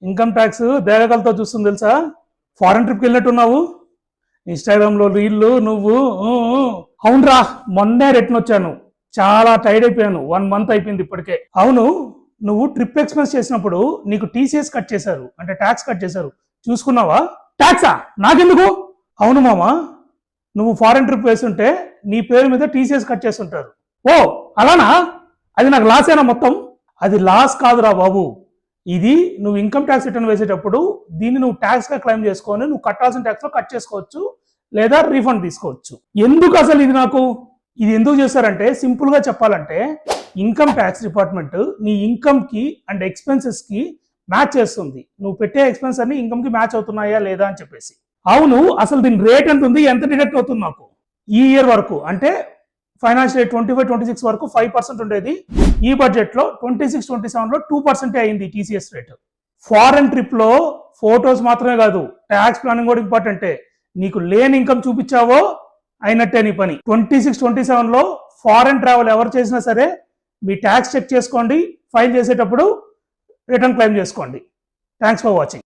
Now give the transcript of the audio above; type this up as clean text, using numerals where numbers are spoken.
Income tax దేగలతో చూస్తుంది తెలుసా? Foreign ట్రిప్కి వెళ్ళినట్టున్నావు. ఇన్స్టాగ్రామ్లో రీళ్ళు నువ్వు. అవునరా, మొన్నే రిటర్న్ వచ్చాను. చాలా టైర్డ్ అయిపోయాను. 1 month అయిపోయింది ఇప్పటికే. అవును, నువ్వు ట్రిప్ ఎక్స్పెన్స్ చేసినప్పుడు నీకు టీసీఎస్ కట్ చేశారు, అంటే ట్యాక్స్ కట్ చేశారు. చూసుకున్నావా? ట్యాక్సా? నాకెందుకు? అవును మామా, నువ్వు ఫారెన్ ట్రిప్ వేస్తుంటే నీ పేరు మీద టీసీఎస్ కట్ చేస్తుంటారు. ఓ అలానా? అది నాకు లాసేనా మొత్తం? అది లాస్ కాదురా బాబు. ఇది నువ్వు ఇన్కమ్ ట్యాక్స్ రిటర్న్ వేసేటప్పుడు దీన్ని నువ్వు ట్యాక్స్గా క్లెయిమ్ చేసుకొని నువ్వు కట్టాల్సిన ట్యాక్స్లో కట్ చేసుకోవచ్చు, లేదా రీఫండ్ తీసుకోవచ్చు. ఎందుకు అసలు ఇది నాకు? ఇది ఎందుకు చేస్తారంటే, సింపుల్గా చెప్పాలంటే ఇన్కమ్ ట్యాక్స్ డిపార్ట్మెంట్ నీ ఇన్కమ్కి అండ్ ఎక్స్పెన్సెస్కి మ్యాచ్ చేస్తుంది. నువ్వు పెట్టే ఎక్స్పెన్స్ అన్ని ఇన్కమ్కి మ్యాచ్ అవుతున్నాయా లేదా అని చెప్పేసి. అవును, అసలు దీని రేట్ ఎంత ఉంది, ఎంత డిడక్ట్ అవుతుంది నాకు ఈ ఇయర్ వరకు? అంటే ఫైనాన్షియల్ 25-26 వరకు 5% ఉండేది. ఈ బడ్జెట్లో 26-27లో 2% అయింది టీసీఎస్ రేట్. ఫారెన్ ట్రిప్లో ఫొటోస్ మాత్రమే కాదు, ట్యాక్స్ ప్లానింగ్ కూడా ఇంపార్టెంటే. నీకు లేని ఇన్కమ్ చూపించావో అయినట్టే నీ పని. 26-27లో ఫారెన్ ట్రావెల్ ఎవరు చేసినా సరే మీ ట్యాక్స్ చెక్ చేసుకోండి, ఫైల్ చేసేటప్పుడు రిటర్న్ క్లెయిమ్ చేసుకోండి. Thanks for watching.